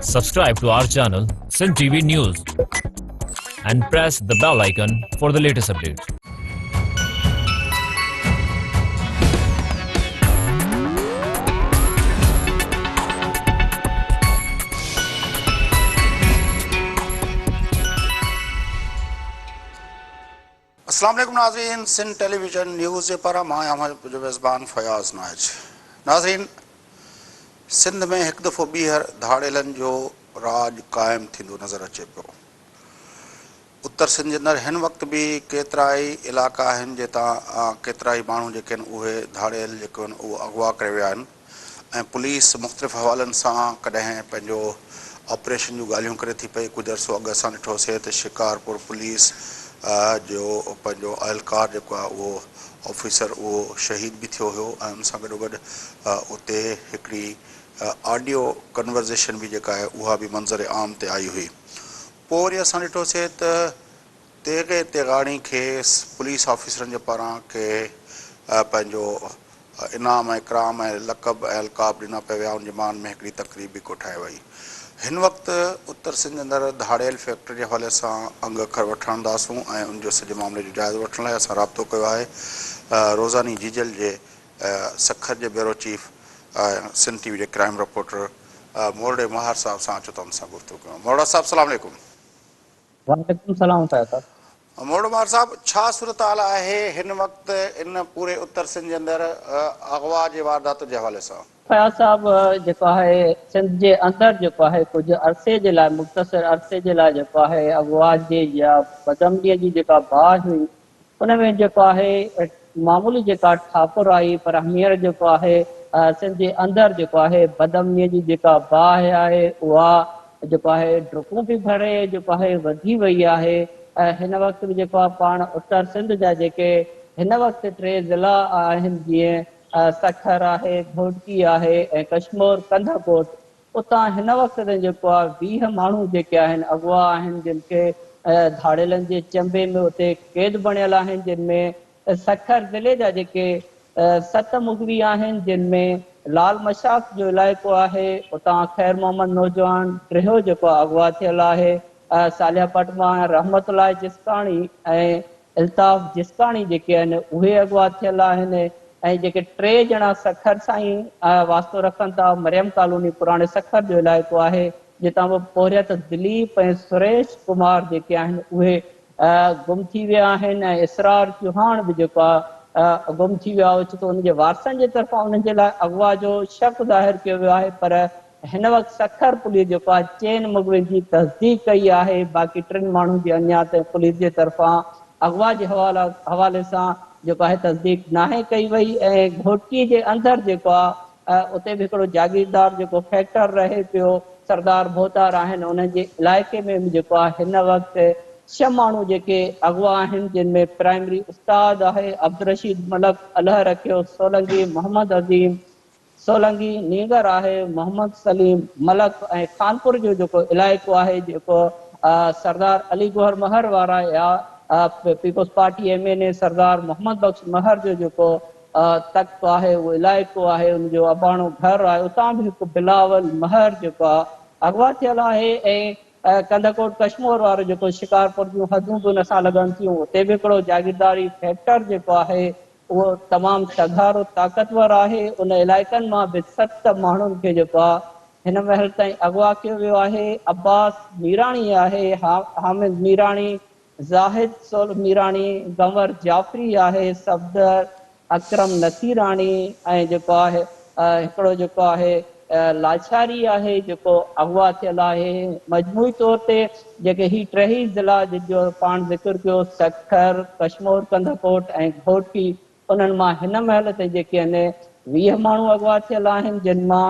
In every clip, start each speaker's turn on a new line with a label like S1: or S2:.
S1: Subscribe to our channel, Sin TV News, and press the bell icon for the latest updates.
S2: अस्सलाम वालेकुम नाज़रीन, Sindh television news जे पारां मां आहियां मुंहिंजो मेज़बान फयाज़ नाइज। नाज़रीन, सिंध में हिकु दफ़ो ॿीहर धाड़ेलनि जो राज क़ाइमु थींदो नज़र अचे पियो। उत्तर सिंध जे अंदरि हिन वक़्तु बि केतिरा ई इलाइक़ा आहिनि जितां केतिरा ई माण्हू जेके आहिनि उहे धाड़ेल जेके आहिनि उहे अगवा करे विया आहिनि ऐं पुलिस मुख़्तलिफ़ हवालनि सां कॾहिं पंहिंजो ऑपरेशन जूं ॻाल्हियूं करे थी पई। कुझु अर्सो अॻु असां ॾिठोसीं त शिकारपुर पुलिस जो पंहिंजो अहलकार जेको आहे उहो ऑफिसर उहो शहीद बि थियो हुयो ऐं उन सां गॾोगॾु उते हिकिड़ी ऑडियो कन्वर्ज़ेशन बि जेका आहे उहा बि मंज़र आम ते आई हुई। पोइ वरी असां ॾिठोसीं त तेग़े तेगाणी खे पुलिस ऑफिसरनि जे पारां के पंहिंजो इनाम ऐं इकराम ऐं लक़ब ऐं अलक़ाब ॾिना पिया विया। उन जे मान में हिकिड़ी तक़रीब बि कोठाए वई। हिन वक़्तु उत्तर सिंध जे अंदरि धाड़ेल फैक्ट्री जे हवाले सां अंग अखर वठणु ईंदासूं ऐं उनजो सॼे मामले जो जाइज़ो वठण लाइ असां राब्तो कयो आहे रोज़ानी जीजल जे सखर जे ब्यूरो चीफ सिंध टीवी जे क्राइम रिपोर्टर मोरडे महार साहब सां अचो त हुन सां गुफ़्तगू कयूं। मोरडा साहब सलाम वालेकुम।
S3: वालेकुम सलाम फैज़।
S2: मोरडो महार साहब, छा सूरत हाल आहे हिन वक़्तु इन पूरे उत्तर सिंध जे अंदरि अगवा जे वारदात जे हवाले सां?
S3: फयाज़ साहब, जेको आहे सिंध जे अंदरि जेको आहे कुझु अरसे जे लाइ मुख़्तसिर अरसे जे लाइ जेको आहे अगवा जी या बदअमनीअ जी जेका बाहि हुई उन में जेको आहे मामूली जेका ठाकुर आई, पर हींअर जेको आहे सिंध जे अंदरि जेको आहे बदअमनीअ जी जेका बाहि आहे उहा जेको आहे डुकूं बि भरे जेको आहे वधी वई आहे। हिन वक़्तु बि जेको आहे पाण उत्तर सिंध जा जेके हिन वक़्तु टे ज़िला आहिनि, जीअं सखर आहे, घोटकी आहे ऐं कश्मीर कंधाकोट, उतां हिन वक़्तु ते जेको आहे 20 माण्हू जेके आहिनि अगवा आहिनि जिन खे धाड़ेलनि जे चंबे में उते क़ैद बणियल आहिनि, जिन में सखर ज़िले जा जेके 7 मुग़वी आहिनि, जिन में लाल मशाक जो इलाइक़ो आहे, उतां ख़ैर मोहम्मद नौजवान टियों जेको अगवा थियल आहे, सालिया पटमा रहमतुल्लाह जिस्काणी ऐं इल्ताफ़ जिस्काणी जेके आहिनि उहे अगवा थियल आहिनि। ऐं जेके 3 ॼणा सखर सां ई वास्तो रखनि था, मरियम कॉलोनी पुराणे सखर जो इलाइक़ो आहे, जितां बि पोरियत दिलीप ऐं सुरेश कुमार जेके आहिनि उहे गुम थी विया आहिनि ऐं इसरार चौहान बि जेको आहे गुम थी वियो आहे। छो त उनजे वारसनि जे तरफ़ां उन्हनि जे लाइ अगवा जो शक ज़ाहिर कयो वियो आहे, पर हिन वक़्तु सखर पुलिस जेको आहे 4 मुग़वियुनि जी तस्दीक कई आहे। बाक़ी 3 माण्हुनि जी अञा त पुलिस जे तरफ़ां अगवा जे हवाले सां जेको आहे तस्दीक नाहे कई वई। ऐं घोटकी जे अंदरि जेको आहे उते बि हिकिड़ो जागीरदार जेको फैक्टर रहे पियो, सरदार भोतार आहिनि, उन्हनि जे इलाइक़े में बि जेको आहे हिन वक़्तु 6 माण्हू जेके अगवा आहिनि, जिन में प्राइमरी उस्ताद आहे अब्दुल रशीद मलक अलह रखियो, सोलंगी मोहम्मद अज़ीम सोलंगी, नीगर आहे मोहम्मद सलीम मलक ऐं खानपुर जो जेको इलाइक़ो आहे जेको सरदार अली गोहर महर वारा या पीपल्स पार्टी MNA सरदार मोहम्मद बख्श महर जो जेको तख़्त आहे उहो इलाइक़ो आहे, उनजो अबाणो घर आहे, उतां बि हिकु बिलावल महर जेको आहे अगवा थियल आहे। ऐं कंधाकोट कश्मीर वारो जेको शिकारपुर जूं हदूं बि हुन सां लॻनि थियूं, उते बि हिकिड़ो जागीरदारी फैक्टर जेको आहे उहो तमामु सघारो ताक़तवर आहे। उन इलाइक़नि मां बि 7 माण्हुनि खे जेको आहे हिन महिल ताईं अगवा कयो वियो आहे। अब्बास मीराणी आहे, हामिद मीराणी, ज़ाहिद सोल मीराणी, गंवर जाफ़री आहे, सफदर अकरम नसीराणी ऐं जेको आहे हिकिड़ो जेको आहे लाचारी आहे जेको अगवा थियल आहे। मजमूई तौर ते जेके ही 3 ज़िला जो पाण ज़िक्र कयो, सखर, कश्मीर कंधाकोट ऐं घोटकी, उन्हनि मां हिन महिल ते जेके आहिनि 20 माण्हू अगवा थियल आहिनि, जिन मां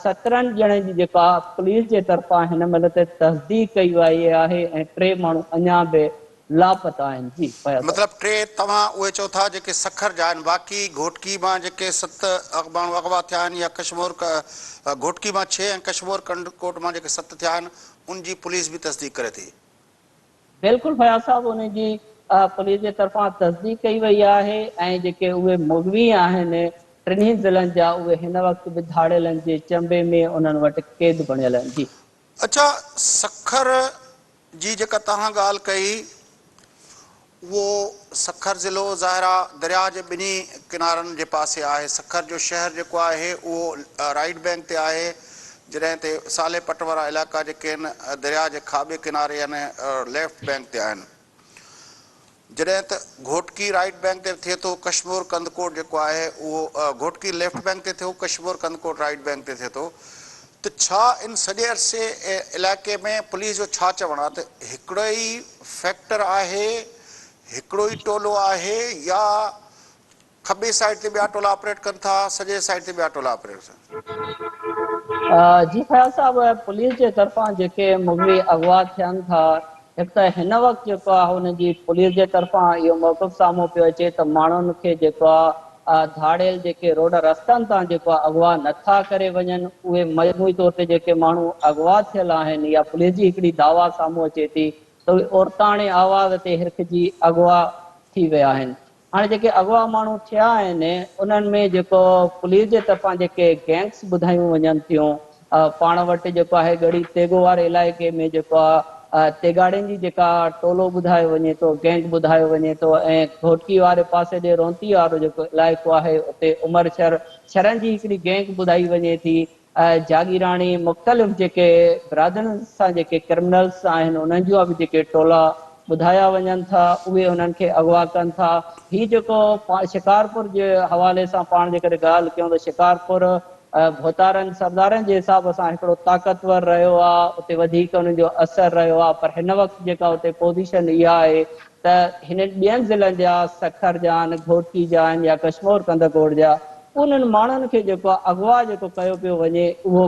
S3: 17 ॼणनि जी जेका पुलिस जे तरफ़ां हिन महिल ते तस्दीक कई वई आहे ऐं 3 माण्हू अञा बि लापता आहिनि। जी
S2: मतिलबु 3 तव्हां उहे चओ था जेके सखर जा आहिनि, बाक़ी घोटकी मां जेके 7 माण्हू अगवा थिया आहिनि, या कश्मीर घोटकी मां 6 ऐं कश्मीर कंडकोट मां जेके 7 थिया आहिनि, उनजी पुलिस बि तस्दीक करे थी?
S3: बिल्कुलु फयाज़ साहब, उनजी पुलिस जे तरफ़ां तस्दीक कई वई आहे ऐं जेके उहे मुग़वी आहिनि 3 ज़िलनि जा उहे हिन वक़्तु बि धाड़ेलनि जे चंबे में उन्हनि वटि क़ैद बणियल आहिनि। जी
S2: अच्छा, सखर जी जेका तव्हां ॻाल्हि कई, वो सखर ज़िलो ज़ाहिरा दरिया जे ॿिन्ही किनारनि जे पासे आहे। सखर जो शहर जेको आहे उहो राइट बैंक ते आहे, जॾहिं ते साले पट वारा इलाइक़ा जेके आहिनि दरिया जे खाॿे किनारे यानी लेफ्ट बैंक ते आहिनि। जॾहिं त घोटकी राइट बैंक ते थिए थो, कश्मीर कंदकोट जेको आहे उहो घोटकी लेफ्ट बैंक ते थियो, कश्मीर कंदकोट राइट बैंक ते थिए थो। त छा इन सॼे अरसे इलाइक़े में पुलिस जो छा चवणु आहे त हिकिड़ो ई फैक्टर आहे, हिकिड़ो ई टोलो आहे, या खॿे साइड ते ॿिया टोला ऑपरेट कनि था, सॼे साइड ते ॿिया टोला ऑपरेट कनि?
S3: जी फयाज़ साहब, पुलिस जे तरफ़ां जेके मुगवी अगवा थियनि था, हिकु त हिन वक़्तु जेको आहे हुनजी पुलिस जे तरफ़ां इहो मौक़िफ़ साम्हूं पियो अचे त माण्हुनि खे जेको आहे धाड़ियल जेके रोड रस्तनि तां जेको आहे अगवा नथा करे वञनि, उहे मजमूई तौर ते जेके माण्हू अगवा थियल आहिनि या पुलिस जी हिकिड़ी दावा साम्हूं अचे थी त उहे औरताणे आवाज़ ते हिरखिजी अगवा थी विया आहिनि। हाणे जेके अगवा माण्हू थिया आहिनि उन्हनि में जेको पुलिस जे तरफ़ां जेके गैंग्स ॿुधायूं वञनि थियूं, पाण वटि जेको आहे गड़ी तेगो वारे इलाइक़े में जेको आहे तेगाड़ियुनि जी जेका टोलो ॿुधायो वञे थो, गैंग ॿुधायो वञे थो, ऐं घोटकी वारे पासे जे रोंती वारो जेको इलाइक़ो आहे उते उमर शरनि जी हिकिड़ी गैंग ॿुधाई वञे थी। जागीराणी मुख़्तलिफ़ जेके बिरादरनि सां जेके क्रिमिनल्स आहिनि उन्हनि जा बि जेके टोला ॿुधाया वञनि था, उहे उन्हनि खे अगवा कनि था। हीउ जेको शिकारपुर जे हवाले सां पाण जेकॾहिं ॻाल्हि कयूं त शिकारपुर भोतारनि सरदारनि जे हिसाब सां हिकिड़ो ताक़तवर रहियो आहे, उते वधीक उन्हनि जो असरु रहियो आहे। पर हिन वक़्तु जेका उते पोज़ीशन इहा आहे त हिन ॿियनि ज़िलनि जा सखर जा आहिनि, घोटकी जा आहिनि या कश्मीर कंदकोट जा, उन्हनि माण्हुनि खे जेको आहे अगवा जेको कयो पियो वञे उहो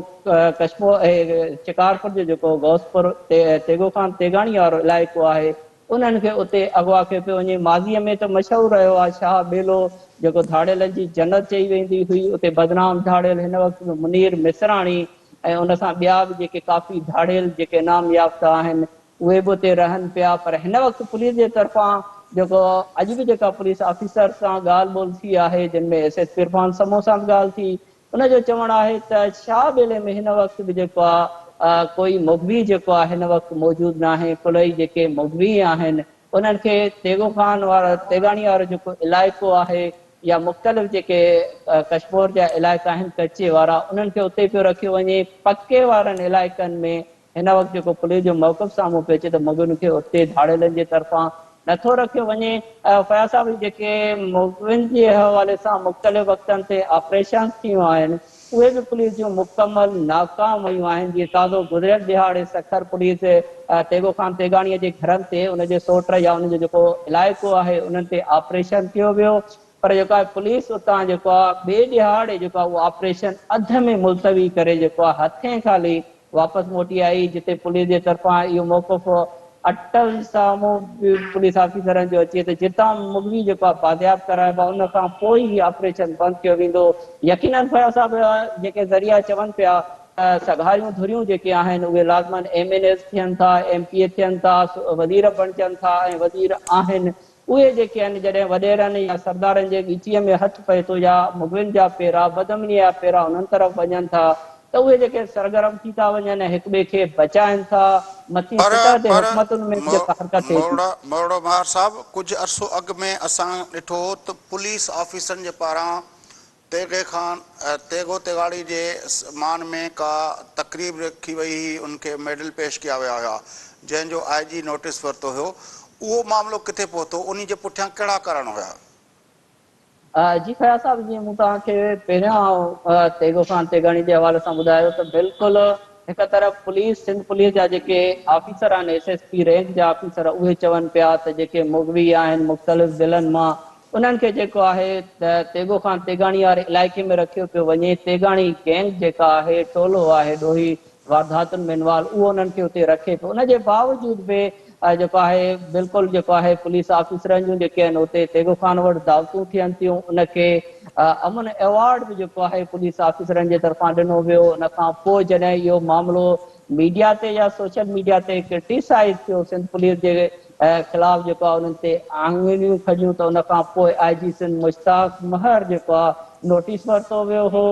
S3: कश्मीर शिकारपुर जो जेको गौसपुर तेगो खान तेगाणी वारो इलाइक़ो आहे उन्हनि खे उते अगवा कयो पियो वञे। माज़ीअ में त मशहूरु रहियो आहे शाह बेलो जेको धाड़ियलनि जी जन्नत चई वेंदी हुई, उते बदनाम धाड़ियल हिन वक़्तु मुनीर मिसराणी ऐं उन सां ॿिया बि जेके काफ़ी धाड़ियल जेके नाम याफ़्ता आहिनि उहे बि उते रहनि पिया। पर हिन वक़्तु पुलिस जे तरफ़ां जेको अॼु बि जेका पुलिस ऑफिसर सां ॻाल्हि ॿोल थी आहे, जिन में SS इरफान समो सां बि ॻाल्हि थी, उनजो चवणु आहे त शाह बेले में हिन वक़्तु बि जेको आहे कोई मुगवी जेको आहे हिन वक़्तु मौजूदु न आहे। कुलई जेके मुगवी आहिनि उन्हनि खे तेगो खान वारा तेगाणी वारो जेको इलाइक़ो आहे या मुख़्तलिफ़ जेके कश्मीर जा इलाइक़ा आहिनि कच्चे वारा, उन्हनि खे उते पियो रखियो वञे। पके वारनि इलाइक़नि में हिन वक़्तु जेको पुलिस जो मौक़िफ़ साम्हूं पियो अचे त मुगवियुनि खे उते धाड़ियलनि जे तरफ़ां नथो रखियो वञे। फयाज़ साहब, जेके मुगवियुनि जे हवाले सां मुख़्तलिफ़ वक़्तनि ते ऑपरेशन थियूं आहिनि उहे बि पुलिस जूं मुकमल नाकाम वयूं आहिनि। जीअं ताज़ो गुज़िरियल दिहाड़े सखर पुलिस तेगो खान तेगाणीअ जे घरनि ते उनजे सोट या उनजो जेको इलाइक़ो आहे उन्हनि ते ऑपरेशन कयो वियो, पर जेको आहे पुलिस उतां जेको आहे ॿिए ॾिहाड़े जेको आहे उहो ऑपरेशन अध में मुलतवी करे जेको आहे हथे ख़ाली वापसि मोटी आई, जिते पुलिस जे तरफ़ां इहो मौक़िफ़ अटल साम्हूं पुलिस ऑफिसरनि जो अचे त जितां मुगवी जेको आहे बाज़ियाब कराइबो आहे उन खां पोइ ई ऑपरेशन बंदि कयो वेंदो। यकीनन फयाज़ साहब, जेके ज़रिया चवनि पिया सगारियूं धुरियूं जेके आहिनि उहे लाज़मन MNAs थियनि था, MPA थियनि था, वज़ीर बणिजनि था ऐं वज़ीर आहिनि, उहे जेके आहिनि जॾहिं वॾेरनि या सरदारनि जे ॻिचीअ में हथु पए थो या मुगवियुनि जा पेरा बदमनी जा पेरा उन्हनि तरफ़ वञनि था त उहे जेके सरगर्म थी था वञनि, हिक ॿिए खे बचाइनि था, मथीं
S2: पर
S3: सतह ते
S2: पर
S3: हुकूमतुनि में जेका हरकत थिए थी।
S2: मोड़ो महार साहब, कुझु अरसो अॻु में असां ॾिठो त पुलिस ऑफिसरनि जे पारां तेगो तेगाड़ी जे मान में का तकरीब रखी वई हुई, उनखे मेडल पेश कया विया हुआ जंहिंजो IG नोटिस वरितो हुयो। उहो मामिलो किथे पहुतो, उन जे पुठियां कहिड़ा कारण हुया?
S3: जी फयाज़ साहब, जीअं मूं तव्हांखे पहिरियां तेगो खान तेगाणी जे हवाले सां ॿुधायो त बिल्कुलु हिकु तरफ़ पुलिस सिंध पुलिस जा जेके ऑफिसर आहिनि SSP रैंक जा ऑफिसर उहे चवनि पिया त जेके मुगवी आहिनि मुख़्तलिफ़ ज़िलनि मां उन्हनि खे जेको आहे त तेगो खान तेगाणी वारे इलाइक़े में रखियो पियो वञे। तेगाणी गैंग जेका आहे टोलो आहे ॾोही वारदातुनि में इन्वॉल्व, उहो उन्हनि खे उते रखे पियो। उनजे बावजूद बि जेको आहे बिल्कुलु जेको आहे पुलिस ऑफिसरनि जूं जेके आहिनि उते तेगो खान वटि दावतूं थियनि थियूं। उनखे अमन अवॉर्ड बि जेको आहे पुलिस ऑफिसरनि जे तरफ़ां ॾिनो वियो। उन खां पोइ जॾहिं इहो मामिलो मीडिया ते या सोशल मीडिया ते क्रिटिसाइज़ थियो सिंध पुलिस जे ख़िलाफ़ जेको आहे उन्हनि ते आङुरियूं खॼियूं त उन खां पोइ IG सिंध मुश्ताक महर जेको आहे नोटिस वरितो वियो हो,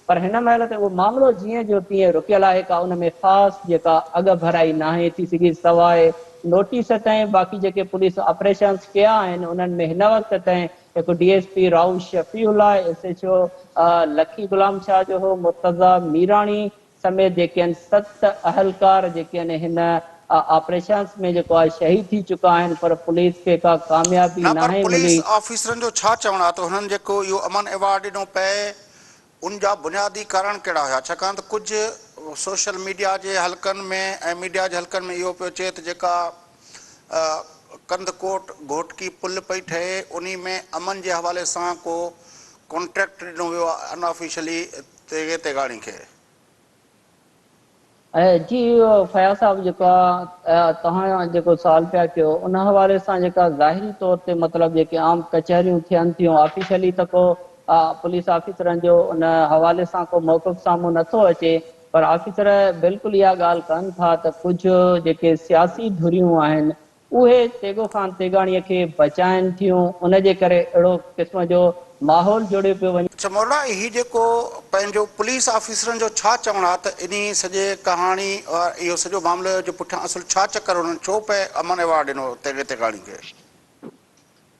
S3: पर हिन महिल ते उहो मामिलो जीअं जो तीअं रुकियल आहे। का उन में ख़ासि जेका अॻ भराई नाहे थी सघी सवाइ नोटिस ताईं। बाक़ी जेके पुलिस ऑपरेशन्स कया आहिनि उन्हनि में हिन वक़्त ताईं हिकु DSP राहुल शफ़ीउल्लाह, SHO लखी गुलाम शाह जो हो, मुर्तज़ा मीराणी समेत जेके आहिनि 7 अहलकार जेके आहिनि हिन ऑपरेशन्स में जेको आहे शहीद थी चुका आहिनि, पर पुलिस खे का कामयाबी
S2: न पर
S3: नाहे
S2: पुलिस
S3: मिली।
S2: ऑफिसरनि जो छा चवणु आहे त हुननि जेको इहो अमन अवॉर्ड ॾिनो पए उन जा बुनियादी कारण कहिड़ा हुया? छाकाणि त कुझु सोशल मीडिया जे हलकनि में ऐं मीडिया जे हलकनि में इहो पियो चए त जेका कंदकोट घोटकी पुल पई ठहे उन में अमन जे हवाले सां को कॉन्ट्रैक्ट ॾिनो वियो आहे अनऑफिशियली तेगे तेगाणी खे।
S3: जी फयाज़ साहब, जेका तव्हां जेको सवाल पिया कयो उन हवाले सां जेका ज़ाहिरी तौर ते मतिलबु जेके आम कचहरियूं थियनि थियूं ऑफिशियली त को पुलिस ऑफिसरनि जो उन हवाले सां को मौक़िफ़ साम्हूं नथो अचे, पर ऑफिसर बिल्कुलु इहा ॻाल्हि कनि था त कुझु जेके सियासी धुरियूं आहिनि उहे तेगो ख़ान तेगाणीअ खे बचाइनि थियूं, उन जे करे अहिड़ो क़िस्म जो माहौल जोड़ियो पियो वञे।
S2: अच्छा मोला, ही जेको पंहिंजो पुलिस ऑफिसरनि जो छा चवणु आहे त इन सॼे कहाणी और इहो सॼो मामले जे पुठियां असुल छा चकर हुननि छो पे अमन अवॉर्ड ॾिनो तेगे तेगाणी खे?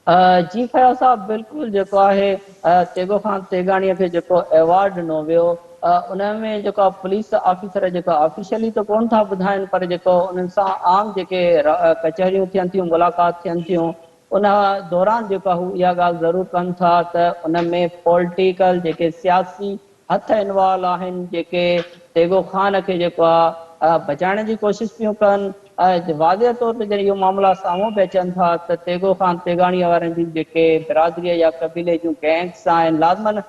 S3: जी फयाज़ साहब, बिल्कुलु जेको आहे तेगो ख़ान तेगाणीअ खे जेको अवॉर्ड ॾिनो वियो उन में जेको पुलिस ऑफिसर जेका ऑफिशियली त कोन था ॿुधाइनि, पर जेको उन्हनि सां आम जेके कचहरियूं थियनि थियूं, मुलाक़ात थियनि थियूं, उन दौरान जेका हू इहा ॻाल्हि ज़रूरु कनि था त उन में पॉलिटिकल जेके सियासी हथ इन्वॉल्व आहिनि, जेके तेगो ख़ान खे जेको आहे बचाइण जी कोशिशि पियूं कनि। वाज़े तौर ते जॾहिं इहो मामला साम्हूं पिया अचनि था त तेगो ख़ान तेगाणीअ वारनि जी जेके बिरादरीअ या कबीले जूं गैंग्स आहिनि, लाज़मन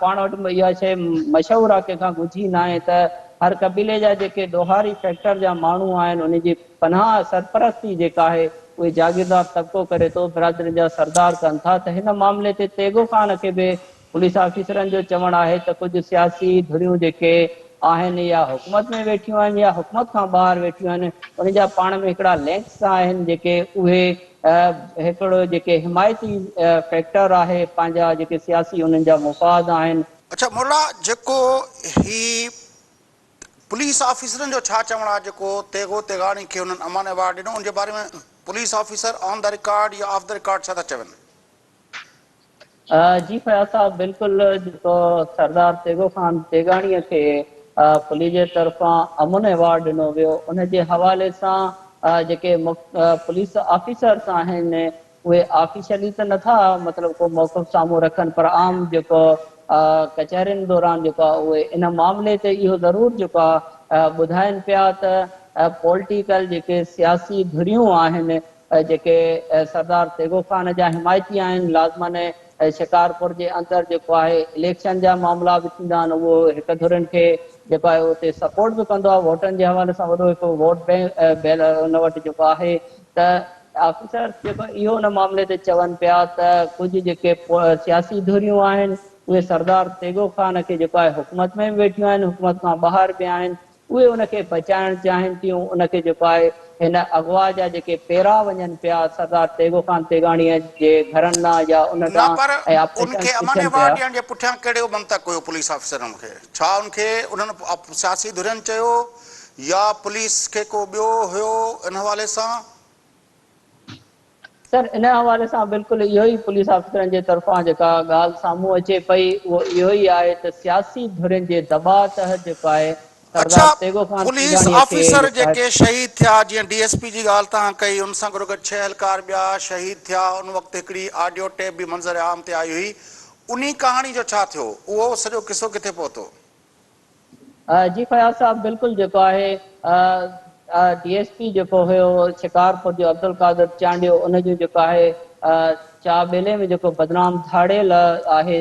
S3: पाण वटि इहा शइ मशहूरु आहे, कंहिंखां घुझी न आहे त हर कबीले जा जेके ॾोहारी फैक्टर जा माण्हू आहिनि उन जी पनाह सरपरस्ती जेका आहे उहे जागीरदार तबिको करे थो, बिरादरी जा सरदार कनि था। त हिन मामले ते तेगो ख़ान खे बि पुलिस ऑफिसरनि जो चवणु आहे त कुझु सियासी धुरियूं जेके आहिनि या हुकूमत में वेठियूं आहिनि या हुकूमत खां ॿाहिरि वेठियूं आहिनि, उन जा पाण में हिकिड़ा लिंक्स आहिनि जेके उहे हिकिड़ो जेके हिमायती फैक्टर आहे, पंहिंजा जेके सियासी उन्हनि जा मुफ़ाद आहिनि।
S2: अच्छा मोला, जेको ही पुलिस ऑफिसरनि जो छा चवणु आहे जेको तेगो तेगाणी खे हुननि अमन अवॉर्ड ॾिनो, उनजे बारे में police officer on the record या ऑफ द रिकॉर्ड छा था चवनि?
S3: जी फयाज़ साहब, बिल्कुलु जेको सरदार तेगो ख़ान तेगाणीअ खे पुलिस जे तरफ़ां अमन अवॉर्ड ॾिनो वियो उन जे हवाले सां जेके पुलिस ऑफिसर्स आहिनि उहे ऑफिशियली त नथा मतिलबु को मौक़िफ़ साम्हूं रखनि, पर आम जेको कचहरियुनि दौरान जेको आहे उहे इन मामले ते इहो ज़रूरु जेको आहे ॿुधाइनि पिया त पॉलिटिकल जेके सियासी धुरियूं आहिनि जेके सरदार तेगो ख़ान जा हिमायती आहिनि, लाज़मन शिकारपुर जे अंदरि जेको आहे इलेक्शन जा मामला बि थींदा आहिनि, उहो हिकु धुरियुनि खे जेको आहे उते सपोर्ट बि कंदो आहे, वोटनि जे हवाले सां वॾो हिकु वोट बैंक उन वटि जेको आहे त ऑफिसर जेको इहो उन मामले ते चवनि पिया त कुझु जेके सियासी धुरियूं आहिनि उहे सरदार तेगो ख़ान खे जेको आहे हुकूमत में बि वेठियूं आहिनि, हुकूमत खां ॿाहिरि बि आहिनि, उहे उनखे बचाइण चाहिनि थियूं। उनखे जेको आहे हिन अगवा जा जेके पेरा वञनि पिया सरदार तेगो ख़ान तेगाणीअ जे घरनि ॾांहुं या उन
S2: न
S3: ॾांहुं
S2: पर
S3: ऐं ऑपरेशन
S2: उनखे अमन
S3: थियनि पिया।
S2: अवॉर्ड ॾियण जे पुठियां कहिड़ो मंतक हुयो पुलिस ऑफिसरनि खे? छा उनखे उन्हनि सियासी धुरियनि चयो या पुलिस खे को ॿियो हुयो इन हवाले सां?
S3: सर, इन हवाले सां बिल्कुलु इहो ई पुलिस ऑफिसरनि जे तरफ़ां जेका ॻाल्हि साम्हूं अचे पई उहो इहो ई आहे त सियासी धुरियुनि जे दबाव तहत जेको आहे
S2: अच्छा,
S3: सरदार तेगो ख़ान
S2: पुलिस
S3: तेगाणीअ खे
S2: ऑफिसर
S3: जेको आहे
S2: जेके शहीद थिया, जीअं DSP जी ॻाल्हि तव्हां कई, उन सां गॾोगॾु 6 एहलकार ॿिया शहीद थिया, उन वक़्तु हिकिड़ी ऑडियो टेप बि मंज़र आम ते आई हुई, उन कहाणी जो छा थियो? उहो सॼो किसो किथे पहुतो?
S3: जी फयाज़ साहब, बिल्कुलु जेको आहे DSP जेको हुयो शिकारपुर जो अब्दुल कादिर चांडियो, उन जो जेको आहे चाबेले में जेको बदनाम धाड़ियल आहे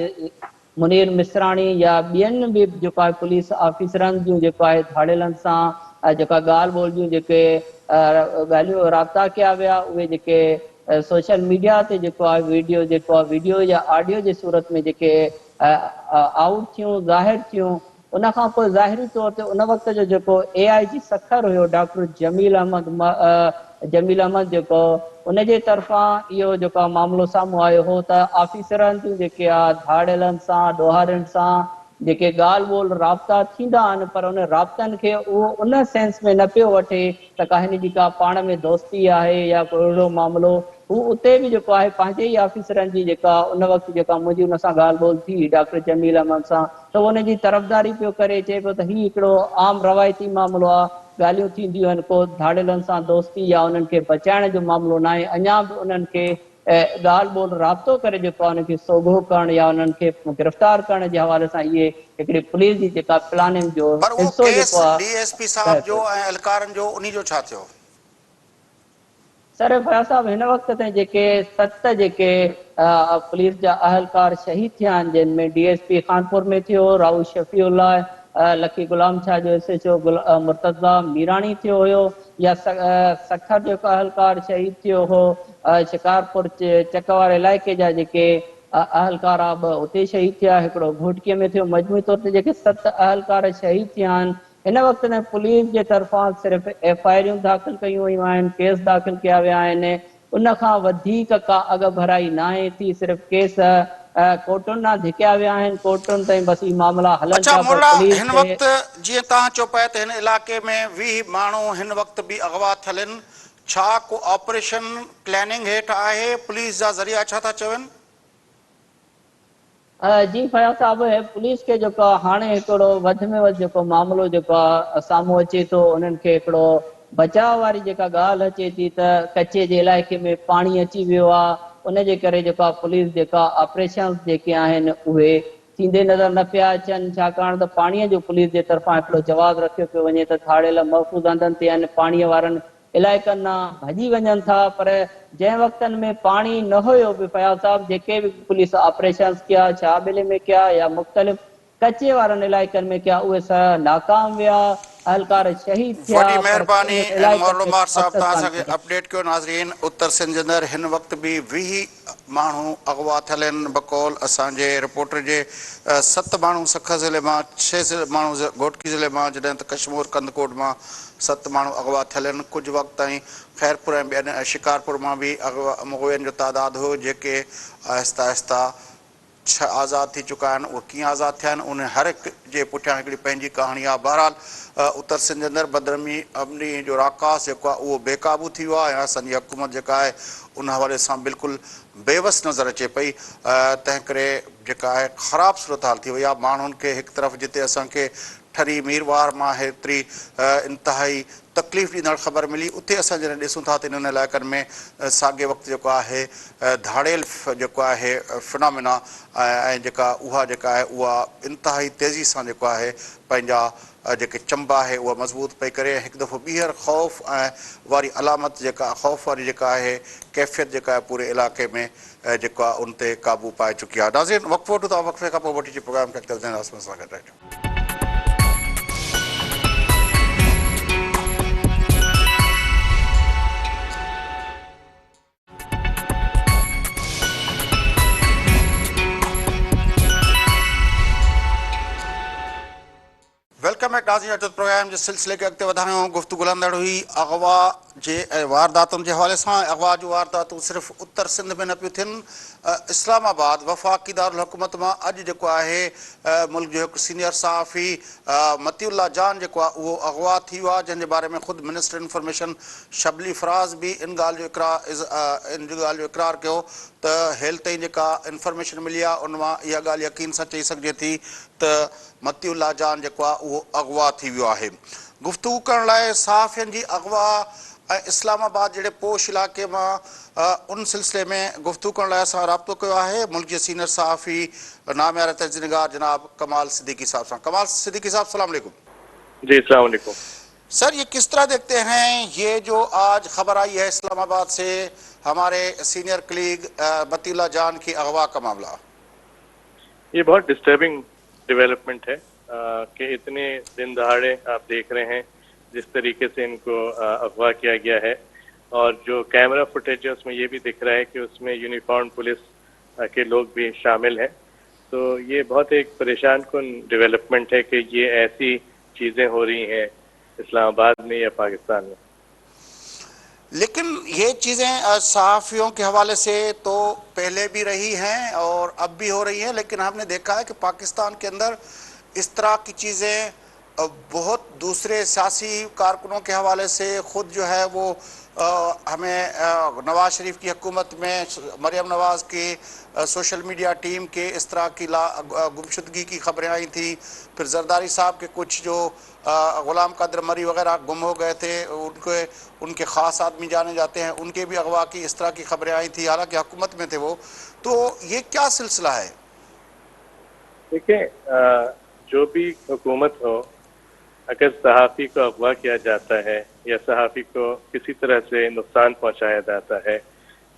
S3: मुनीर मिसराणी या ॿियनि बि जेको आहे पुलिस ऑफिसरनि जूं जेको आहे धाड़ियलनि सां जेका ॻाल्हि ॿोल जूं जेके ॻाल्हियूं राब्ता कया विया, उहे जेके सोशल मीडिया ते जेको आहे वीडियो या ऑडियो जे सूरत में जेके आउट थियूं, ज़ाहिर थियूं, उन खां पोइ ज़ाहिरी तौर ते उन वक़्त जो जेको AIG सखर हुयो डॉक्टर जमील अहमद जमील अहमद जेको उन जे तरफ़ां इहो जेको मामिलो साम्हूं आयो हो त ऑफिसरनि जूं जेके आहे धाड़ेलनि सां ॾोहारियुनि सां जेके ॻाल्हि ॿोल राब्ता थींदा आहिनि पर उन राब्तनि खे उहो उन सेंस में न पियो वठे त का हिन जी का पाण में दोस्ती आहे या कोई अहिड़ो मामिलो हू उते बि जेको आहे पंहिंजे ई ऑफिसरनि जी जेका उन वक़्तु जेका मुंहिंजी हुन सां ॻाल्हि ॿोल थी डॉक्टर जमील अहमद सां त उन जी तरफ़दारी पियो करे चए पियो त हीउ हिकिड़ो आम रवायती मामिलो आहे ॻाल्हियूं थींदियूं आहिनि को धाड़ेलनि सां दोस्ती या उन्हनि खे बचाइण जो मामिलो न आहे अञा बि उन्हनि खे ॻाल्हि ॿोल राब्तो करे जेको आहे उनखे सोघो करणु या उन्हनि खे गिरफ़्तार करण जे हवाले सां इहे हिकिड़ी पुलिस जी जेका प्लानिंग जो
S2: पर उहो
S3: हिसो
S2: केस
S3: जेको आहे
S2: डीएसपी साहब जो ऐं एहलकारनि जो उन्ही जो छा थियो?
S3: सर फयाज़ साहब हिन वक़्त ताईं जेके 7 जेके पुलिस जा अहलकार शहीद थिया आहिनि जिन में डीएसपी खानपुर में थियो राउ शफीउल्ला लकी गुलाम शाह जो एसएचओ मुर्तज़ा मीराणी थियो हुयो या सखर जेको अहलकार शहीद थियो हो शिकारपुर चकवार इलाइक़े जा जेके अहलकार आहे उते शहीद थिया हिकिड़ो घोटकीअ में थियो मजमूई तौर ते जेके 7 अहलकार शहीद थिया आहिनि हिन वक़्त में पुलिस जे तरफ़ां सिर्फ़ एफआईआरूं दाख़िल कयूं वयूं आहिनि केस दाख़िल कया विया आहिनि उन खां वधीक का अॻ भराई न आहे थी सिर्फ़ केस कोर्टुनि ॾांहुं धिकिया विया आहिनि कोर्टुनि ताईं बसि ही मामला हलनि
S2: अच्छा
S3: पिया पर
S2: मुल्ला,
S3: पुलिस
S2: हिन
S3: खे
S2: वक़्तु जीअं तव्हां चओ पिया त हिन इलाइक़े में 20 माण्हू हिन वक़्तु बि अगवा थियल आहिनि, छा को ऑपरेशन प्लानिंग हेठि आहे? पुलिस जा ज़रिया छा था चवनि?
S3: जी फयाज़ साहब पुलिस खे जेको हाणे हिकिड़ो वधि में वधि जेको मामिलो जेको आहे साम्हूं अचे थो उन्हनि खे हिकिड़ो बचाव वारी जेका ॻाल्हि अचे थी त कचे जे इलाइक़े में पाणी अची वियो आहे उन जे करे जेका पुलिस जेका ऑपरेशन जेके आहिनि उहे थींदे नज़र न पिया अचनि छाकाणि त पाणीअ जो पुलिस जे तरफ़ां हिकिड़ो जवाबु रखियो पियो वञे त थाड़ियल महफ़ूज़ हंधनि ते आहिनि पाणीअ वारनि इलाइक़नि ॾांहुं भॼी वञनि था पर जंहिं वक़्तनि में पाणी न हुयो बि फयाज़ साहब जेके बि पुलिस ऑपरेशन कया छाबिले में कया या मुख़्तलिफ़ कचे वारनि इलाइक़नि में कया उहे नाकाम विया अहलकार शहीद थिया
S2: वॾी
S3: पर
S2: महिरबानी
S3: उन्हनि
S2: ऐं
S3: इलाइक़नि में
S2: मौलूमात साहब
S3: मक़सदु
S2: तव्हां
S3: कान
S2: असांखे
S3: थियो
S2: अपडेट कयो। नाज़रीन, उत्तर सिंध जे अंदरि हिन वक़्तु बि 20 माण्हू अगवा थियल आहिनि बकौल असांजे रिपोर्टर जे 7 माण्हू सख ज़िले मां 6 माण्हू घोटकी ज़िले मां जॾहिं त कशमोर कंदकोट मां 7 माण्हू अगवा थियल आहिनि। कुझु वक़्तु ताईं ख़ैरपुर ऐं ॿियनि शिकारपुर मां बि मुग़वियुनि जो तादादु हो जेके आहिस्ता आहिस्ता आज़ादु थी चुका आहिनि। उहे कीअं आज़ादु थिया आहिनि उन हर हिक जे पुठियां हिकिड़ी पंहिंजी कहाणी आहे। बहरहाल उत्तर सिंध जे अंदरि बदरमी अमनी जो राकास जेको आहे उहो बेकाबू थी वियो आहे ऐं असांजी हुकूमत जेका आहे उन हवाले सां बिल्कुलु बेवस नज़र अचे पई। तंहिं करे जेका आहे ख़राबु सूरत हाल थी वई आहे। माण्हुनि खे हिकु तरफ़ जिते असांखे ठरी मीरवार मां हेतिरी इंतिहाई तकलीफ़ ॾींदड़ ख़बर मिली उते असां जॾहिं ॾिसूं था त इन्हनि इलाइक़नि में साॻे वक़्तु जेको आहे धाड़ेल जेको आहे फिनोमिना ऐं उहा जेका आहे उहा इंतिहाई तेज़ी सां जेको आहे पंहिंजा जेके चंबा आहे उहा मज़बूत पई करे हिकु दफ़ो ॿीहर ख़ौफ़ ऐं वारी अलामत जेका ख़ौफ़ वारी जेका आहे कैफ़ियत जेका आहे पूरे इलाइक़े में जेको आहे उन ते क़ाबू पाए चुकी आहे। नाज़रीन, वक़्फ़ो वठूं था, वक़्फ़े खां पोइ वठी अची प्रोग्राम खे अॻिते वधाईंदासीं। सां गॾु रहिजो। वेलकम बैक नाज़रीन, अचो प्रोग्राम जे सिलसिले खे अॻिते वधायूं। गुफ़्तगू हलंदड़ हुई अगवा जे वारदातुनि जे हवाले सां। अगवा जूं वारदातूं सिर्फ़ु उत्तर सिंध में न पियूं थियनि, इस्लामाबाद वफ़ाक़ी दारुल हुकूमत मां अॼु जेको आहे मुल्क जो हिकु सीनियर सहाफ़ी मतीउल्ला जान जेको आहे उहो अगवा थी वियो आहे, जंहिंजे बारे में ख़ुदि मिनिस्टर इंफॉर्मेशन शबली फराज़ बि इन ॻाल्हि जो इक़रार कयो त हेल ताईं जेका इंफॉर्मेशन मिली आहे उन मां इहा ॻाल्हि यकीन सां चई सघिजे थी त मतीउल्ला जान जेको आहे उहो अगवा थी वियो आहे। गुफ़्तगू करण लाइ सहाफ़ियुनि जी अगवा ऐं इस्लामाबाद जहिड़े पोश इलाइक़े मां उन सिलसिले में गुफ़्तगू करण लाइ असां राब्तो कयो आहे मुल्क जे सीनियर सहाफ़ी नामियार तहज़ीनिगार जनाब कमाल सिद्दीकी साहब सां। कमाल सिद्दीकी साहब, सलाम अलैकुम।
S4: जी अस्सलाम वालेकुम।
S2: सर, ये किस तरह देखते हैं ये जो आज खबर आई है इस्लामाबाद से हमारे सीनियर कलीग मतीउल्ला जान की अगवा का मामला?
S4: ये बहुत डिस्टर्बिंग डेवलपमेंट है कि इतने दिन दहाड़े आप देख रहे हैं जिस तरीके से इनको अगवा किया गया है, और जो कैमरा फुटेज है उसमें ये भी दिख रहा है कि उसमें यूनिफॉर्म पुलिस के लोग भी शामिल हैं। तो ये बहुत एक परेशान कुन डेवलपमेंट है कि ये ऐसी चीज़ें हो रही हैं इस्लामाबाद में या पाकिस्तान में।
S2: لیکن یہ چیزیں صحافیوں کے حوالے سے تو پہلے بھی رہی ہیں اور اب بھی ہو رہی ہیں، لیکن ہم نے دیکھا ہے کہ پاکستان کے اندر اس طرح کی چیزیں بہت دوسرے سیاسی کارکنوں کے حوالے سے خود جو ہے وہ ہمیں نواز شریف کی حکومت میں مریم نواز کی سوشل میڈیا ٹیم کے اس طرح کی گمشدگی کی خبریں آئی تھیں، پھر زرداری صاحب کے کچھ جو غلام قادر مری وغیرہ گم ہو گئے تھے، ان کے خاص آدمی جانے جاتے ہیں، ان کے بھی اغوا کی اس طرح کی خبریں آئی تھیں، حالانکہ حکومت میں تھے وہ. تو یہ کیا سلسلہ ہے؟
S4: دیکھیں، جو بھی حکومت ہو، اگر صحافی کو اغوا کیا جاتا ہے یا صحافی کو کسی طرح سے نقصان پہنچایا جاتا ہے،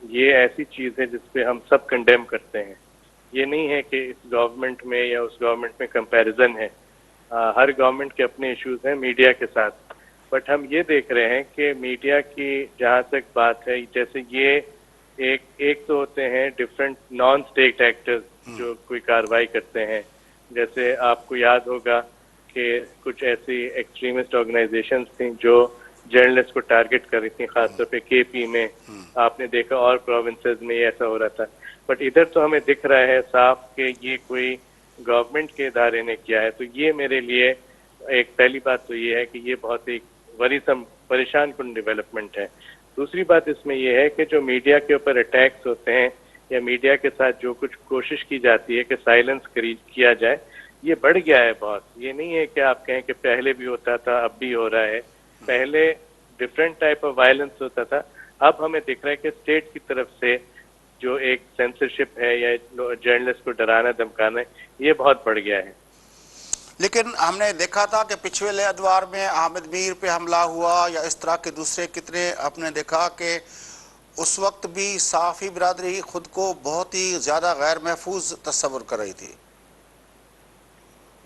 S4: یہ ایسی چیز ہے جس پہ ہم سب کنڈیم کرتے ہیں. یہ نہیں ہے کہ اس گورنمنٹ میں یا اس گورنمنٹ میں کمپیریزن ہے. ہر گورنمنٹ کے اپنے ایشوز ہیں میڈیا کے ساتھ، بٹ ہم یہ دیکھ رہے ہیں کہ میڈیا کی جہاں تک بات ہے، جیسے یہ ایک تو ہوتے ہیں ڈفرینٹ نان اسٹیٹ ایکٹرز جو کوئی کارروائی کرتے ہیں. جیسے آپ کو یاد ہوگا کہ کچھ ایسی ایکسٹریمسٹ آرگنائزیشنز تھیں جو جرنلسٹ کو ٹارگٹ کر رہی تھیں، خاص طور پہ کے پی میں. آپ نے دیکھا اور پروونسز میں یہ ایسا ہو رہا تھا. بٹ ادھر تو ہمیں دکھ رہا ہے صاف کہ یہ کوئی گورنمنٹ کے ادارے نے کیا ہے. تو یہ میرے لیے ایک پہلی بات تو یہ ہے کہ یہ بہت ایک ورثم پریشان کن ڈیولپمنٹ ہے. دوسری بات اس میں یہ ہے کہ جو میڈیا کے اوپر اٹیکس ہوتے ہیں یا میڈیا کے ساتھ جو کچھ کوشش کی جاتی ہے کہ سائلنس کیا جائے، یہ بڑھ گیا ہے بہت. یہ نہیں ہے کہ آپ کہیں کہ پہلے بھی ہوتا تھا اب بھی ہو رہا ہے. پہلے ڈفرینٹ ٹائپ آف وائلنس ہوتا تھا، اب ہمیں دکھ رہا ہے کہ اسٹیٹ کی طرف سے جو ایک سینسرشپ ہے یا جرنلسٹ کو ڈرانا دھمکانا ہے، یہ بہت بڑھ گیا ہے.
S2: لیکن ہم نے دیکھا تھا کہ پچھلے ادوار میں احمد میر پہ حملہ ہوا یا اس طرح کے دوسرے کتنے، آپ نے دیکھا کہ اس وقت بھی صحافی برادری خود کو بہت ہی زیادہ غیر محفوظ تصور کر رہی تھی.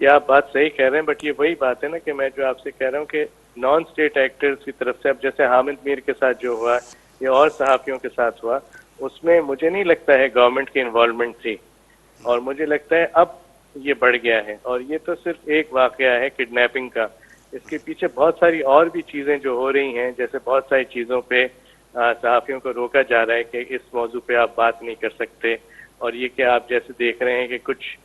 S4: یہ آپ بات صحیح کہہ رہے ہیں، بٹ یہ وہی بات ہے نا کہ میں جو آپ سے کہہ رہا ہوں کہ نان اسٹیٹ ایکٹرز کی طرف سے اب جیسے حامد میر کے ساتھ جو ہوا یا اور صحافیوں کے ساتھ ہوا، اس میں مجھے نہیں لگتا ہے گورنمنٹ کی انوالومنٹ تھی، اور مجھے لگتا ہے اب یہ بڑھ گیا ہے. اور یہ تو صرف ایک واقعہ ہے کڈنیپنگ کا، اس کے پیچھے بہت ساری اور بھی چیزیں جو ہو رہی ہیں. جیسے بہت ساری چیزوں پہ صحافیوں کو روکا جا رہا ہے کہ اس موضوع پہ آپ بات نہیں کر سکتے. اور یہ کہ آپ جیسے دیکھ رہے ہیں کہ کچھ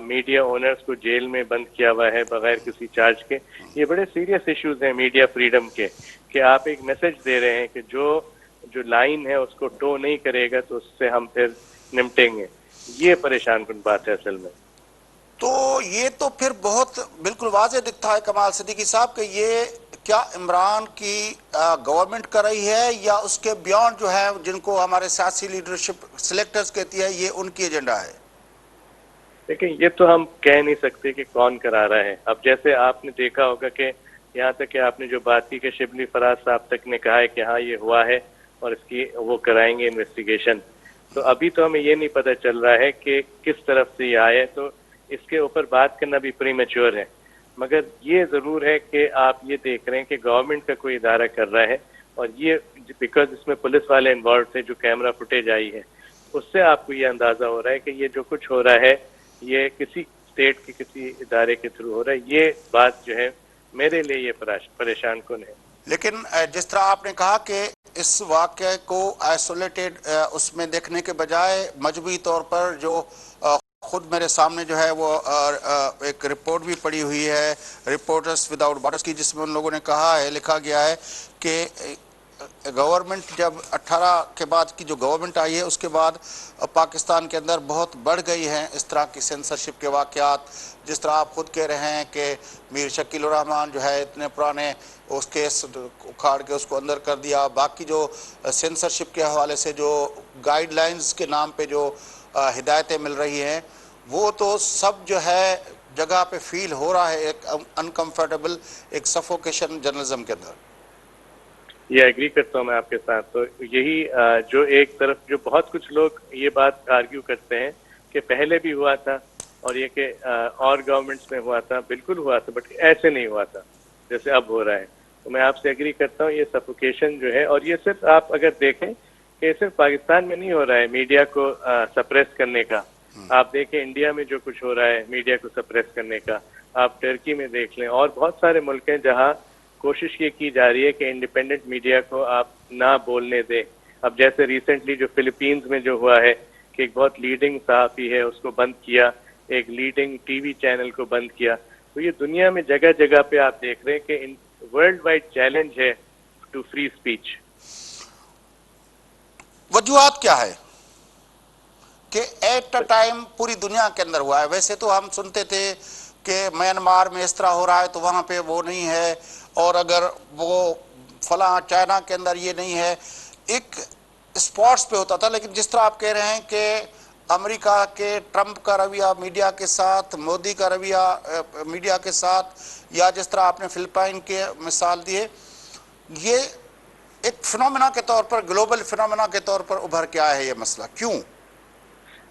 S4: میڈیا اونرز کو جیل میں بند کیا ہوا ہے بغیر کسی چارج کے. یہ بڑے سیریس ایشوز ہیں میڈیا فریڈم کے، کہ آپ ایک میسج دے رہے ہیں کہ جو لائن ہے اس کو ٹو نہیں کرے گا تو اس سے ہم پھر نمٹیں گے. یہ پریشان کن بات ہے اصل میں.
S2: تو یہ تو پھر بہت بالکل واضح دکھتا ہے کمال صدیقی صاحب کہ یہ کیا عمران کی گورنمنٹ کر رہی ہے یا اس کے بیانڈ جو ہے جن کو ہمارے سیاسی لیڈرشپ سلیکٹرز کہتی ہے، یہ ان کی ایجنڈا ہے؟
S4: لیکن یہ تو ہم کہہ نہیں سکتے کہ کون کرا رہا ہے. اب جیسے آپ نے دیکھا ہوگا کہ یہاں تک کہ آپ نے جو بات کی کہ شبلی فراز صاحب تک نے کہا ہے کہ ہاں یہ ہوا ہے اور اس کی وہ کرائیں گے انویسٹیگیشن. تو ابھی تو ہمیں یہ نہیں پتہ چل رہا ہے کہ کس طرف سے یہ آئے، تو اس کے اوپر بات کرنا بھی پری میچور ہے. مگر یہ ضرور ہے کہ آپ یہ دیکھ رہے ہیں کہ گورنمنٹ کا کوئی ادارہ کر رہا ہے، اور یہ بیکاز اس میں پولیس والے انوالو تھے، جو کیمرہ فوٹیج آئی ہے اس سے آپ کو یہ اندازہ ہو رہا ہے کہ یہ جو کچھ ہو رہا ہے یہ کسی اسٹیٹ کے کسی ادارے کے تھرو ہو رہا ہے. یہ بات جو ہے میرے لیے یہ پریشان کن ہے.
S2: لیکن جس طرح آپ نے کہا کہ اس واقعے کو آئسولیٹڈ اس میں دیکھنے کے بجائے مجموعی طور پر جو خود میرے سامنے جو ہے وہ ایک رپورٹ بھی پڑی ہوئی ہے رپورٹرز وداؤٹ بارڈرز کی، جس میں ان لوگوں نے کہا ہے، لکھا گیا ہے کہ گورنمنٹ جب 18 کے بعد کی جو گورنمنٹ آئی ہے اس کے بعد پاکستان کے اندر بہت بڑھ گئی ہیں اس طرح کی سینسرشپ کے واقعات. جس طرح آپ خود کہہ رہے ہیں کہ میر شکیل الرحمان جو ہے اتنے پرانے اس کیس اکھاڑ کے اس کو اندر کر دیا. باقی جو سینسرشپ کے حوالے سے جو گائیڈ لائنز کے نام پہ جو ہدایتیں مل رہی ہیں، وہ تو سب جو ہے جگہ پہ فیل ہو رہا ہے ایک انکمفرٹیبل، ایک سفوکیشن جرنلزم کے اندر.
S4: یہ ایگری کرتا ہوں میں آپ کے ساتھ. تو یہی جو ایک طرف جو بہت کچھ لوگ یہ بات آرگیو کرتے ہیں کہ پہلے بھی ہوا تھا اور یہ کہ اور گورنمنٹس میں ہوا تھا، بالکل ہوا تھا، بٹ ایسے نہیں ہوا تھا جیسے اب ہو رہا ہے. تو میں آپ سے ایگری کرتا ہوں، یہ سفوکیشن جو ہے، اور یہ صرف آپ اگر دیکھیں کہ صرف پاکستان میں نہیں ہو رہا ہے میڈیا کو سپریس کرنے کا. آپ دیکھیں انڈیا میں جو کچھ ہو رہا ہے میڈیا کو سپریس کرنے کا، آپ ٹرکی میں دیکھ لیں، اور بہت سارے ملک ہیں جہاں کوشش یہ کی جا رہی ہے کہ انڈیپینڈنٹ میڈیا کو آپ نہ بولنے دیں. اب جیسے ریسنٹلی جو فلپینز میں جو ہوا ہے کہ ایک بہت لیڈنگ صحافی ہے اس کو بند کیا, ایک لیڈنگ ٹی وی چینل کو بند کیا. تو یہ دنیا میں جگہ جگہ پہ آپ دیکھ رہے ہیں کہ ورلڈ وائڈ چیلنج ہے ٹو فری اسپیچ.
S2: وجوہات کیا ہے کہ ایٹ اے ٹائم پوری دنیا کے اندر ہوا ہے؟ ویسے تو ہم سنتے تھے کہ میانمار میں اس طرح ہو رہا ہے تو وہاں پہ وہ نہیں ہے, اور اگر وہ فلاں چائنا کے اندر یہ نہیں ہے, ایک اسپاٹس پہ ہوتا تھا. لیکن جس طرح آپ کہہ رہے ہیں کہ امریکہ کے ٹرمپ کا رویہ میڈیا کے ساتھ, مودی کا رویہ میڈیا کے ساتھ, یا جس طرح آپ نے فلپائن کے مثال دیے, یہ ایک فنومینا کے طور پر, گلوبل فنومینا کے طور پر ابھر کے آیا ہے یہ مسئلہ, کیوں؟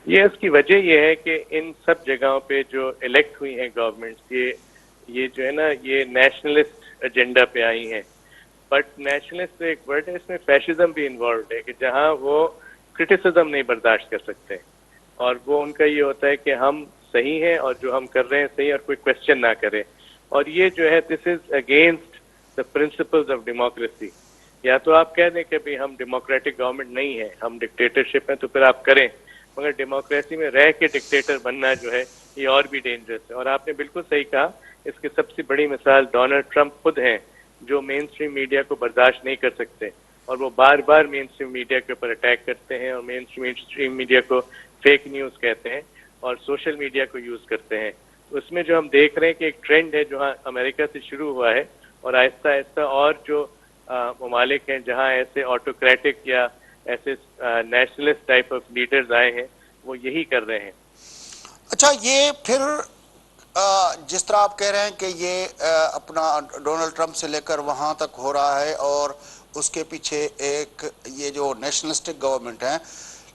S4: یہ اس کی وجہ یہ ہے کہ ان سب جگہوں پہ جو الیکٹ ہوئی ہیں گورنمنٹس, یہ جو ہے نا یہ نیشنلسٹ ایجنڈا پہ آئی ہیں. بٹ نیشنلسٹ ایک ورڈ ہے, اس میں فیشزم بھی انوالوڈ ہے کہ جہاں وہ کرٹیسزم نہیں برداشت کر سکتے, اور وہ ان کا یہ ہوتا ہے کہ ہم صحیح ہیں اور جو ہم کر رہے ہیں صحیح, اور کوئی کوشچن نہ کرے. اور یہ جو ہے this is against the principles of democracy. یا تو آپ کہہ دیں کہ بھی ہم ڈیموکریٹک گورنمنٹ نہیں ہیں, ہم ڈکٹیٹرشپ ہیں, تو پھر آپ کریں, مگر ڈیموکریسی میں رہ کے ڈکٹیٹر بننا جو ہے یہ اور بھی ڈینجرس ہے. اور آپ نے بالکل صحیح کہا, اس کی سب سے بڑی مثال ڈونلڈ ٹرمپ خود ہیں, جو مین اسٹریم میڈیا کو برداشت نہیں کر سکتے, اور وہ بار بار مین اسٹریم میڈیا کے اوپر اٹیک کرتے ہیں, اور مین اسٹریم میڈیا کو فیک نیوز کہتے ہیں, اور سوشل میڈیا کو یوز کرتے ہیں. تو اس میں جو ہم دیکھ رہے ہیں کہ ایک ٹرینڈ ہے جو امریکہ سے شروع ہوا ہے, اور آہستہ آہستہ اور جو ممالک ہیں جہاں ایسے آٹوکریٹک یا ایسے نیشنلسٹ ٹائپ آف لیڈرز آئے ہیں, وہ یہی کر رہے ہیں.
S2: اچھا, یہ پھر جس طرح آپ کہہ رہے ہیں کہ یہ اپنا ڈونلڈ ٹرمپ سے لے کر وہاں تک ہو رہا ہے, اور اس کے پیچھے ایک یہ جو نیشنلسٹک گورنمنٹ ہیں,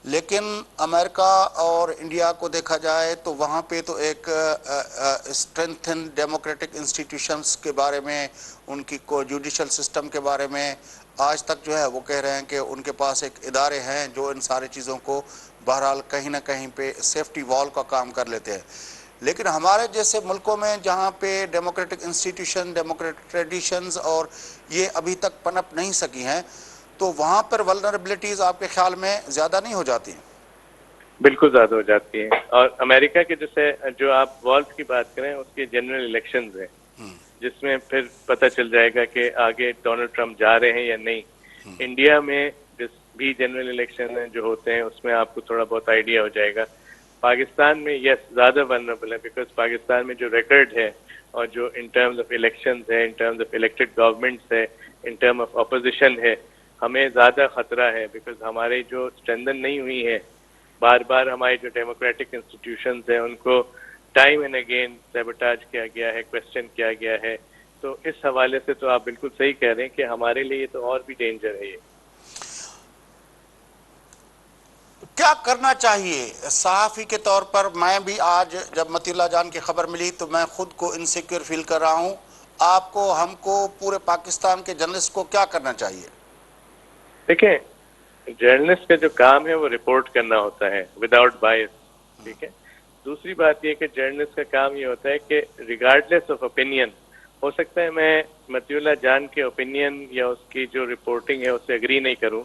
S2: لیکن امریکہ اور انڈیا کو دیکھا جائے تو وہاں پہ تو ایک اسٹرینتھن ڈیموکریٹک انسٹیٹیوشنس کے بارے میں, ان کی کو جوڈیشل سسٹم کے بارے میں آج تک جو ہے وہ کہہ رہے ہیں کہ ان کے پاس ایک ادارے ہیں جو ان ساری چیزوں کو بہرحال کہیں نہ کہیں پہ سیفٹی وال کا کام کر لیتے ہیں. لیکن ہمارے جیسے ملکوں میں جہاں پہ ڈیموکریٹک انسٹیٹیوشن, ڈیموکریٹک ٹریڈیشنز اور یہ ابھی تک پنپ نہیں سکی ہیں, تو وہاں پر ولنریبلٹیز آپ کے خیال میں زیادہ نہیں ہو جاتی ہیں؟
S4: بالکل زیادہ ہو جاتی ہیں. اور امریکہ کے جیسے جو آپ والز کی بات کریں, اس کے جنرل الیکشنز ہیں, جس میں پھر پتہ چل جائے گا کہ آگے ڈونلڈ ٹرمپ جا رہے ہیں یا نہیں. انڈیا میں جس بھی جنرل الیکشن جو ہوتے ہیں اس میں آپ کو تھوڑا بہت آئیڈیا ہو جائے گا. پاکستان میں یس زیادہ ولنریبل ہے, بیکاز پاکستان میں جو ریکارڈ ہے, اور جو ان ٹرمز آف الیکشنز ہے, in terms of elected governments ہے, ان ٹرم آف اپوزیشن ہے, ہمیں زیادہ خطرہ ہے, بیکاز ہمارے جو اسٹرینتھن نہیں ہوئی ہے, بار بار ہماری جو ڈیموکریٹک انسٹیٹیوشنز ہیں ان کو ٹائم اینڈ اگین سیبوٹاج کیا گیا ہے, کویسچن کیا گیا ہے. تو اس حوالے سے تو آپ بالکل صحیح کہہ رہے ہیں کہ ہمارے لیے تو اور بھی ڈینجر ہے. یہ
S2: کیا کرنا چاہیے صحافی کے طور پر؟ میں بھی آج جب متی اللہ جان کی خبر ملی تو میں خود کو انسیکیور فیل کر رہا ہوں. آپ کو, ہم کو, پورے پاکستان کے جرنلسٹ کو کیا کرنا چاہیے؟
S4: دیکھیں, جرنلسٹ کا جو کام ہے وہ رپورٹ کرنا ہوتا ہے وداؤٹ بائس, ٹھیک ہے. دوسری بات یہ کہ جرنلسٹ کا کام یہ ہوتا ہے کہ ریگارڈلیس آف اوپینین, ہو سکتا ہے میں متی اللہ جان کے اوپینین یا اس کی جو رپورٹنگ ہے اس سے اگری نہیں کروں,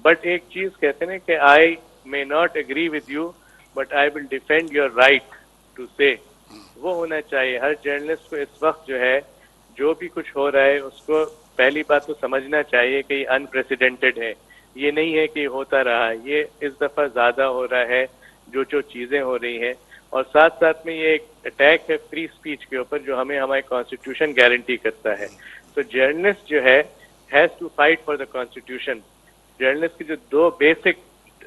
S4: بٹ ایک چیز کہتے ہیں کہ آئی may not agree with you but I will defend your right to say, وہ ہونا چاہیے. ہر جرنلسٹ کو اس وقت جو ہے جو بھی کچھ ہو رہا ہے اس کو پہلی بات تو سمجھنا چاہیے کہ یہ انپریسیڈنٹڈ ہے, یہ نہیں ہے کہ یہ ہوتا رہا, یہ اس دفعہ زیادہ ہو رہا ہے جو چیزیں ہو رہی ہیں. اور ساتھ ساتھ میں یہ ایک اٹیک ہے فری اسپیچ کے اوپر جو ہمیں ہمارے کانسٹیٹیوشن گارنٹی کرتا ہے. تو جرنلسٹ جو ہے has to fight for the constitution. Journalist کی جو دو بیسک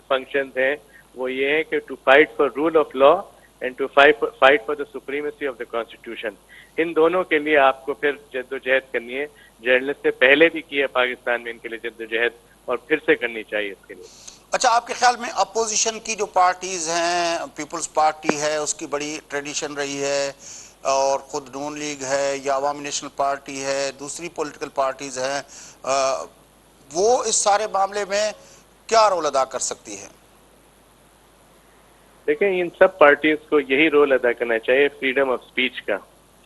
S4: فنکشنز ہیں وہ یہ ہے کہ to fight for rule of law and to fight for the supremacy of the constitution. ان دونوں کے لیے آپ کو پھر جدوجہد کرنی ہے. جرنلسٹ نے پہلے بھی کی ہے پاکستان میں ان کے لیے جدوجہد, اور پھر سے کرنی چاہیے اس کے لیے.
S2: اچھا, آپ کے خیال میں اپوزیشن کی جو پارٹیز ہیں, پیپلز پارٹی ہے اس کی بڑی ٹریڈیشن رہی ہے, اور خود نون لیگ ہے یا عوامی نیشنل پارٹی ہے, دوسری پولیٹیکل پارٹیز ہیں, وہ اس سارے معاملے میں کیا رول ادا کر سکتی ہے؟
S4: دیکھیں, ان سب پارٹیز کو یہی رول ادا کرنا چاہیے فریڈم آف اسپیچ کا,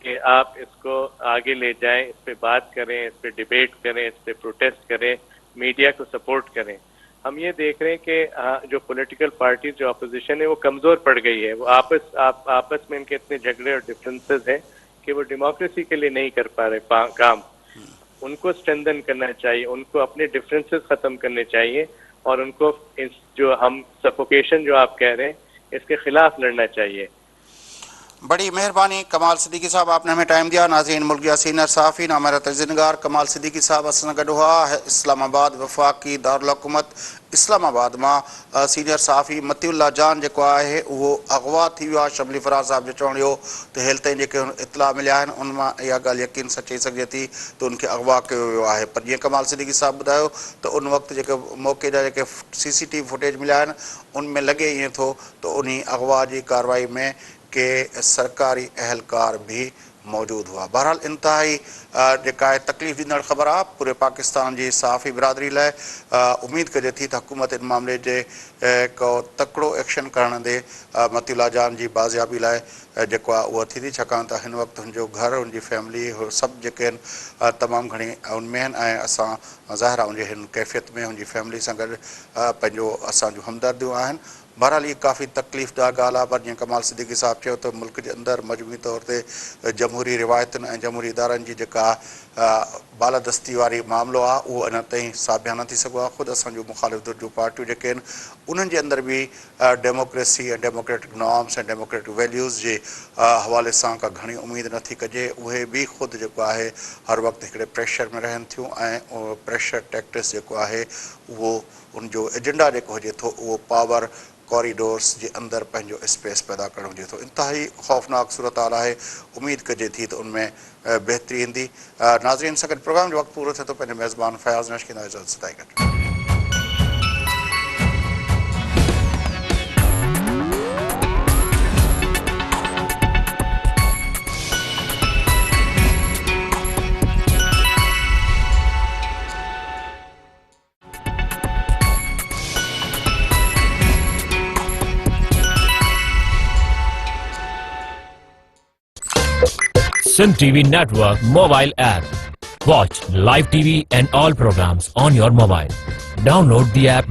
S4: کہ آپ اس کو آگے لے جائیں, اس پہ بات کریں, اس پہ ڈیبیٹ کریں, اس پہ پروٹیسٹ کریں, मीडिया को सपोर्ट करें। हम ये देख रहे हैं कि जो पॉलिटिकल पार्टी जो अपोजिशन है वो कमज़ोर पड़ गई है, वो आपस में इनके इतने झगड़े और डिफरेंसेस हैं कि वो डेमोक्रेसी के लिए नहीं कर पा रहे काम। उनको स्ट्रेंथन करना चाहिए, उनको अपने डिफरेंसेस ख़त्म करने चाहिए और उनको जो हम सफोकेशन जो आप कह रहे हैं इसके खिलाफ लड़ना चाहिए।
S2: बड़ी मेहरबानी कमाल सिद्दीकी साहब, आपने हमें टाइम दिया। नाज़रीन, मुल्क जा सीनियर सहाफ़ी हमारा तजनिगार कमाल सिद्दीकी साहब असां सां गॾु हुआ। इस्लामाबाद वफ़ाक़ी दारुल हुकूमत इस्लामाबाद मां सीनियर सहाफ़ी मतीउल्लाह जान जेको आहे उहो अगवा थी वियो आहे। शमली फराज़ साहब जो चवण इहो त हेल ताईं जेके इतला मिलिया आहिनि उन मां इहा ॻाल्हि यकीन सां चई सघिजे थी त उनखे अगवा कयो वियो आहे। पर जीअं कमाल सिद्दीकी साहब ॿुधायो त उन वक़्तु जेके मौक़े जा जेके CCTV फुटेज मिलिया आहिनि उनमें लॻे ईअं थो त उन अगवा जी कार्रवाई में के सरकारी अहलकार भी मौजूद हुआ। बहरहाल इंतहाई जेका आहे तकलीफ़ ॾींदड़ ख़बर आहे पूरे पाकिस्तान जी सहाफ़ी बिरादरी लाइ। उमेद कजे थी त हुकूमत इन मामले जे को तकिड़ो एक्शन करण दे मतीउल्लाह जान जी बाज़ियाबी लाइ जेको आहे उहा थींदी, छाकाणि त हिन वक़्तु हुनजो घर, हुनजी फैमिली सभु जेके आहिनि तमामु घणी उनमें आहिनि ऐं असां ज़ाहिर आहे हुनजे हिन कैफ़ियत में हुनजी फैमिली सां गॾु पंहिंजो असांजूं हमदर्दियूं आहिनि। बहरहाल ये काफ़ी तकलीफ़दार ॻाल्हि आहे। पर जीअं कमाल सिद्दीकी साहब चयो त मुल्क जे अंदरि मजमूई तौर ते जमहूरी रिवायतुनि ऐं जमहूरी इदारनि जी जेका बालादस्ती वारी मामिलो आहे उहो अञा ताईं साबिया न थी सघो आहे। ख़ुदि असांजूं मुख़ालिफ़ धुर जूं पार्टियूं जेके आहिनि उन्हनि जे अंदरि बि डेमोक्रेसी ऐं डेमोक्रेटिक नॉर्म्स ऐं डेमोक्रेटिक वैल्यूज़ जे हवाले सां का घणी उमेद नथी कजे। उहे बि ख़ुदि जेको आहे हर वक़्तु हिकिड़े प्रेशर में रहनि थियूं ऐं उहो प्रेशर टैक्टिक्स जेको आहे उहो उनजो एजेंडा जेको हुजे थो उहो पावर कॉरिडोर्स जे अंदरि पंहिंजो स्पेस पैदा करणु हुजे थो। इंतहाई ख़ौफ़नाक सूरत हाल आहे। उमेद कजे थी त उनमें बहितरी ईंदी। नाज़रीन सां गॾु प्रोग्राम जो वक़्तु पूरो थिए थो। पंहिंजे मेज़बान फयाज़ नशकीन इजाज़त सदाई गॾु।
S1: Sindh TV Network mobile app. Watch live TV and all programs on your mobile. Download the app